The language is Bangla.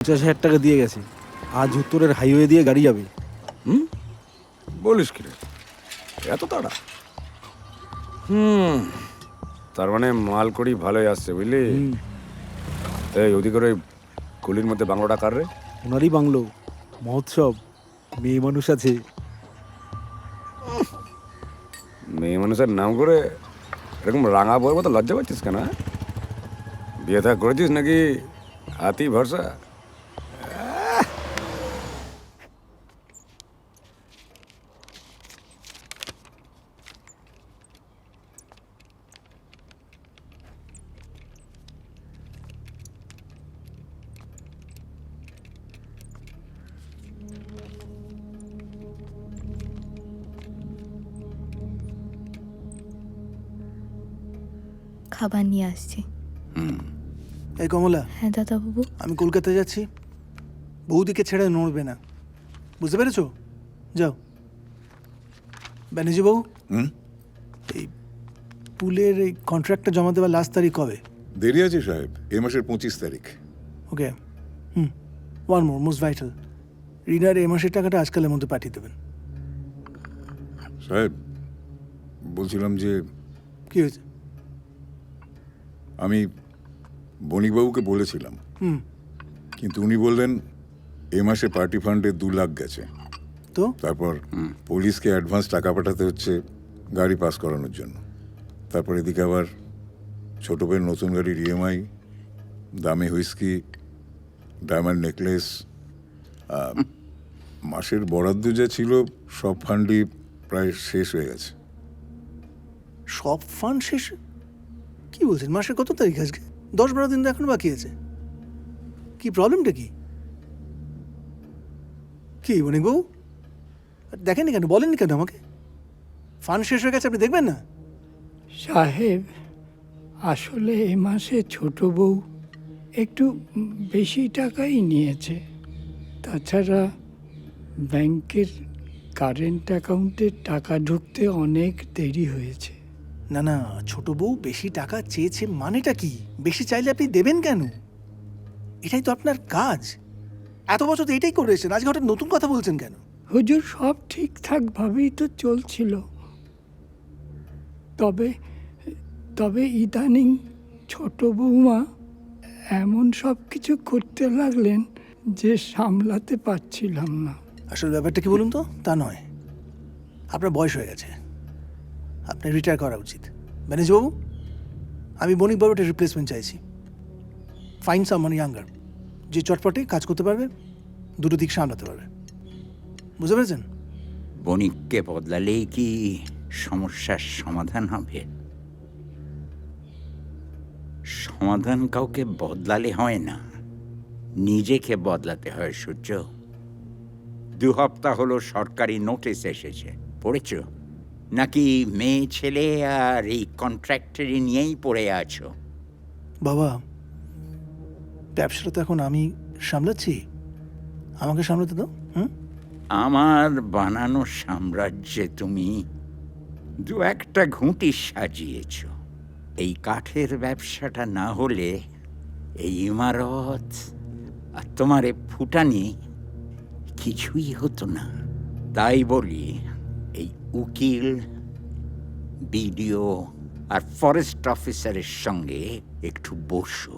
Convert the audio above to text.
50,000 টাকা দিয়ে গেছে। আজ উত্তরের হাইওয়ে দিয়ে গাড়ি যাবে। বলিস কি রে, এত তাড়া? তার মানে মাল করি ভালোই আসছে, বুঝলি? এই ওদিকে ওই গলির মধ্যে বাংলোটা কার রে? ওনারই বাংলো, মহোৎসব। মেয়ে মানুষ আছে। মেয়ে মানুষের নাম করে এরকম রাঙা বউয়ের মতো লজ্জা পাচ্ছিস কেন? বিয়ে থা করেছিস নাকি হাতি ভরসা? খাবার নিয়ে আসছি। এই কমলা, হ্যাঁ দাদাবাবু। আমি কলকাতা যাচ্ছি, বৌদিকে ছেড়ে নড়বে না, বুঝতে পেরেছো? যাও। ব্যানার্জি বাবু, এই পুলের এই কন্ট্রাক্টটা জমা দেওয়ার লাস্ট তারিখ কবে? দেরি আছে সাহেব, এই মাসের 25 তারিখ। ওকে, ওয়ান মোর মোস্ট ভাইটাল, রিনার এই মাসের টাকাটা আজকালের মধ্যে পাঠিয়ে দেবেন। সাহেব বলছিলাম যে কি হয়েছে? আমি বণিকবাবুকে বলেছিলাম, কিন্তু উনি বললেন এ মাসে পার্টি ফান্ডে 2 লাখ গেছে। তো তারপর পুলিশকে অ্যাডভান্স টাকা পাঠাতে হচ্ছে গাড়ি পাস করানোর জন্য। তারপর এদিকে আবার ছোট ভাইয়ের নতুন গাড়ির ইএমআই, দামি হুইস্কি, ডায়মন্ড নেকলেস, মাসের বরাদ্দ যা ছিল সব ফান্ডই প্রায় শেষ হয়ে গেছে। সব ফান্ড শেষ? কি বলছেন? মাসের কত তারিখ আজকে? 10-12 দিন তো এখনো বাকি আছে। কি প্রবলেমটা কি? কি বণিকবাবু, দেখেননি কেন, বলেননি কেন আমাকে? ফান্ড শেষ হয়ে গেছে, আপনি দেখবেন না? সাহেব, আসলে এ মাসে ছোট বউ একটু বেশি টাকাই নিয়েছে। তাছাড়া ব্যাংকের কারেন্ট অ্যাকাউন্টে টাকা ঢুকতে অনেক দেরি হয়েছে। না না, ছোট বউ বেশি টাকা চেয়েছে মানেটা কি? বেশি চাইলে আপনি দেবেন কেন? এটাই তো আপনার কাজ। এত বছর তো এটাই করে এসেছেন, আজকে হঠাৎ নতুন কথা বলছেন কেন? হুজুর, সব ঠিকঠাকভাবেই তো চলছিল। তবে তবে ইদানিং ছোট বৌমা এমন সব কিছু করতে লাগলেন যে সামলাতে পারছিলাম না। আসলে ব্যাপারটা কি বলুন তো? তা নয়, আপনার বয়স হয়ে গেছে, আপনার রিটায়ার করা উচিত। ম্যানেজ বাবু, আমি বণিকবাবু একটা রিপ্লেসমেন্ট চাইছি। ফাইন সামওয়ান ইয়াঙ্গার, যে চটপটে কাজ করতে পারবে, দুটো দিক সামলাতে পারবে। বুঝতে পেরেছেন? বণিককে বদলালেই কি সমস্যার সমাধান হবে? সমাধান কাউকে বদলালে হয় না, নিজেকে বদলাতে হয় সূর্য। 2 সপ্তাহ হলো সরকারি নোটিশ এসেছে, পড়েছ? নাকি মেয়ে ছেলে আর এই কন্ট্রাক্টরি নিয়েই পড়ে আছো? বাবা, ব্যবসাটা তো এখন আমি সামলাচ্ছি, আমাকে সামলাতে দাও। আমার বানানো সাম্রাজ্যে তুমি 2-1টা ঘুঁটি সাজিয়েছ। এই কাঠের ব্যবসাটা না হলে এই ইমারত আর তোমার এ ফুটানি কিছুই হতো না। তাই বলি, এই উকিল, বিডিও আর ফরেস্ট অফিসারের সঙ্গে একটু বসো।